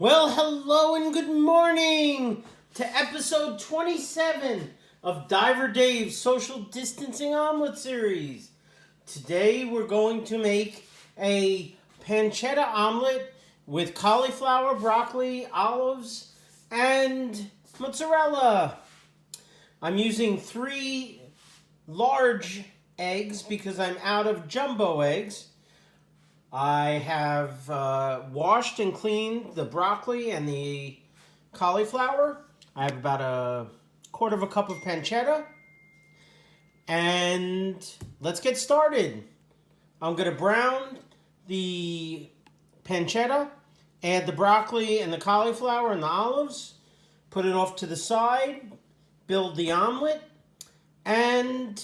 Well, hello and good morning to episode 27 of Diver Dave's Social Distancing Omelet Series. Today we're going to make a pancetta omelet with cauliflower, broccoli, olives, and mozzarella. I'm using 3 large eggs because I'm out of jumbo eggs. I have washed and cleaned the broccoli and the cauliflower. I have about a quarter of a cup of pancetta. And let's get started. I'm going to brown the pancetta, add the broccoli and the cauliflower and the olives, put it off to the side, build the omelet, and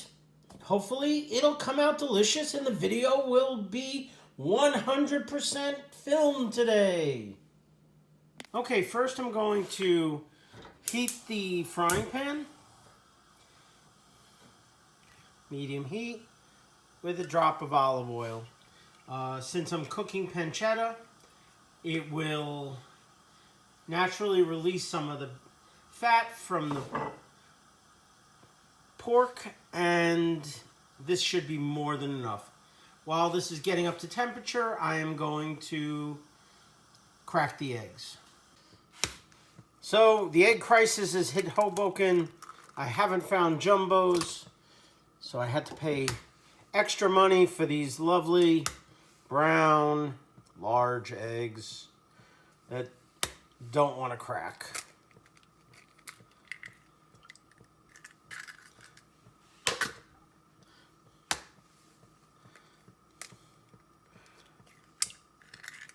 hopefully it'll come out delicious and the video will be 100% filmed today. Okay, first I'm going to heat the frying pan. Medium heat with a drop of olive oil. Since I'm cooking pancetta, it will naturally release some of the fat from the pork, and this should be more than enough. While this is getting up to temperature, I am going to crack the eggs. So the egg crisis has hit Hoboken. I haven't found jumbos, so I had to pay extra money for these lovely brown large eggs that don't want to crack.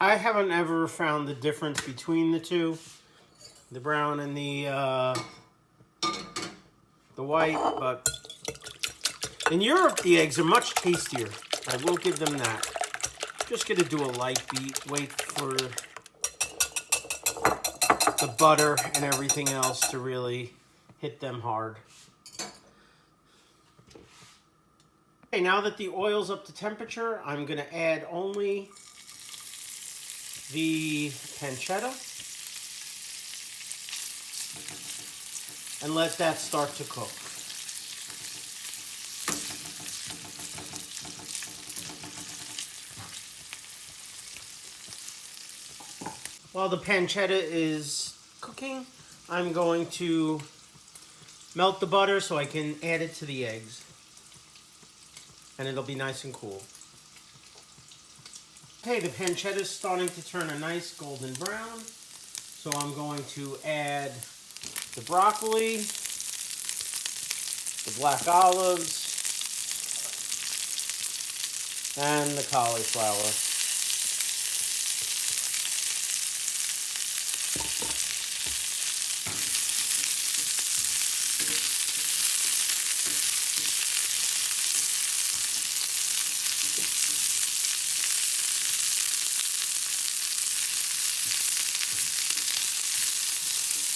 I haven't ever found the difference between the two, the brown and the white, but in Europe the eggs are much tastier. I will give them that. Just gonna do a light beat, wait for the butter and everything else to really hit them hard. Okay, now that the oil's up to temperature, I'm gonna add only the pancetta and let that start to cook. While the pancetta is cooking, I'm going to melt the butter so I can add it to the eggs, and it'll be nice and cool. Okay, the pancetta is starting to turn a nice golden brown, so I'm going to add the broccoli, the black olives, and the cauliflower.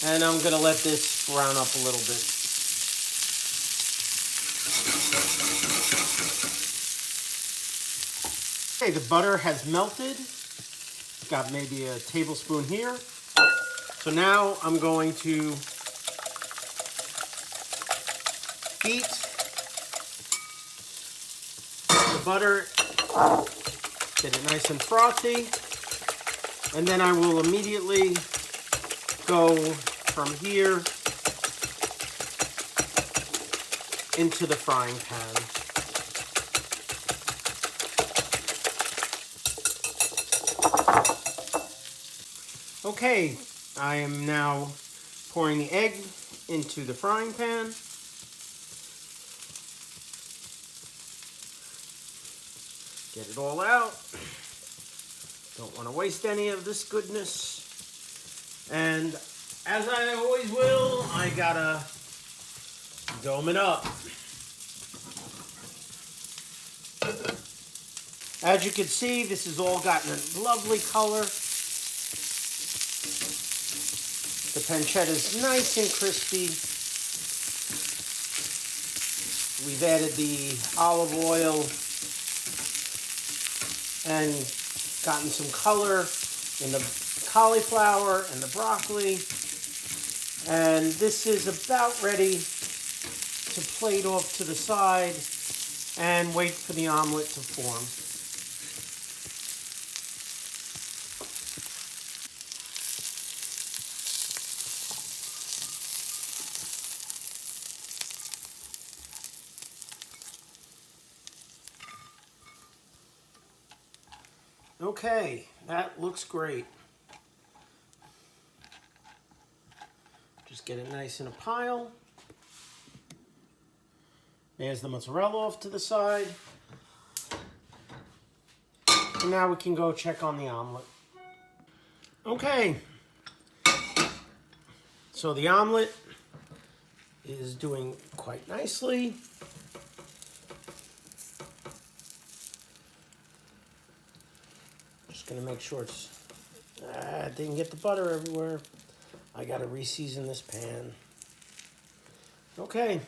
And I'm going to let this brown up a little bit. Okay, the butter has melted. Got maybe a tablespoon here. So now I'm going to beat the butter, get it nice and frothy, and then I will immediately go from here into the frying pan. Okay, I am now pouring the egg into the frying pan. Get it all out. Don't want to waste any of this goodness. And as I always will, I gotta dome it up. As you can see, this has all gotten a lovely color. The pancetta is nice and crispy. We've added the olive oil and gotten some color in the cauliflower and the broccoli. And this is about ready to plate off to the side and wait for the omelet to form. Okay, that looks great. Just get it nice in a pile. There's the mozzarella off to the side. And now we can go check on the omelet. Okay. So the omelet is doing quite nicely. Just gonna make sure it's, didn't get the butter everywhere. I gotta re-season this pan. Okay.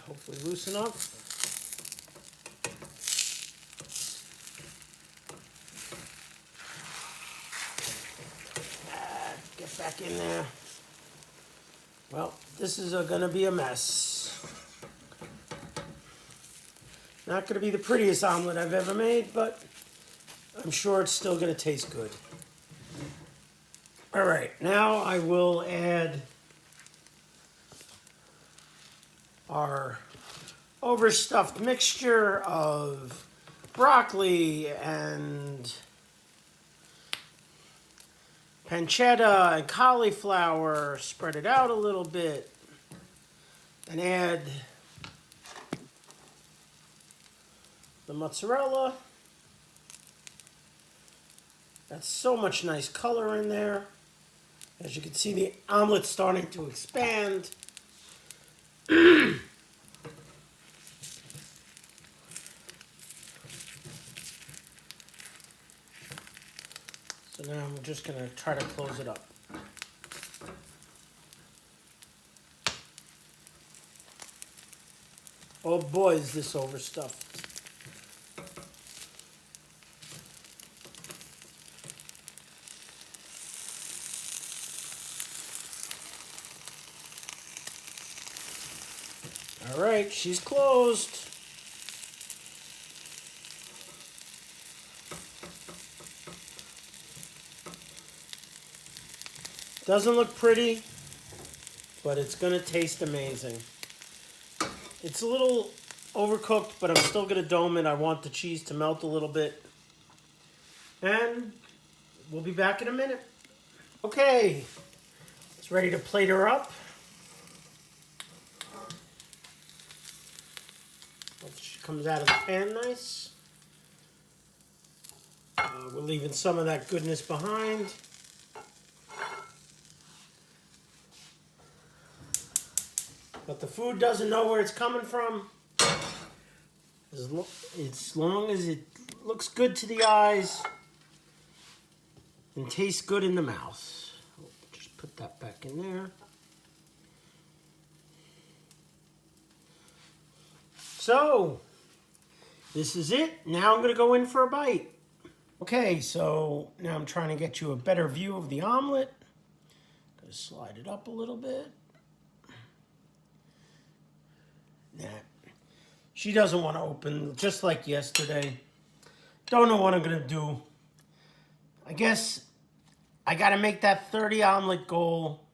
Hopefully loosen up. Get back in there. Well, this is gonna be a mess. Not gonna be the prettiest omelet I've ever made, but I'm sure it's still gonna taste good. All right, now I will add our overstuffed mixture of broccoli and pancetta and cauliflower. Spread it out a little bit and add the mozzarella. That's so much nice color in there. As you can see, the omelet's starting to expand. So now I'm just going to try to close it up. Oh boy, is this overstuffed. All right, she's closed. Doesn't look pretty, but it's gonna taste amazing. It's a little overcooked, but I'm still gonna dome it. I want the cheese to melt a little bit. And we'll be back in a minute. Okay, it's ready to plate her up. Hope she comes out of the pan nice. We're leaving some of that goodness behind. But the food doesn't know where it's coming from. As long as it looks good to the eyes and tastes good in the mouth. Just put that back in there. So, this is it. Now I'm going to go in for a bite. Okay, so now I'm trying to get you a better view of the omelet. Going to slide it up a little bit. Nah. She doesn't want to open, just like yesterday. Don't know what I'm going to do. I guess I got to make that 30 omelet goal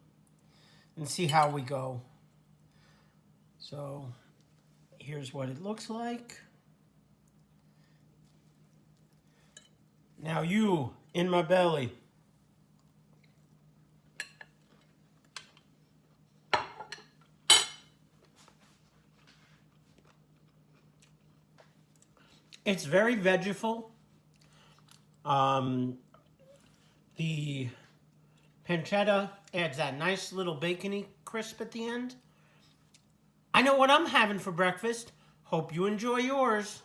and see how we go. So, here's what it looks like. Now you, in my belly. It's very veggieful. The pancetta adds that nice little bacony crisp at the end. I know what I'm having for breakfast. Hope you enjoy yours.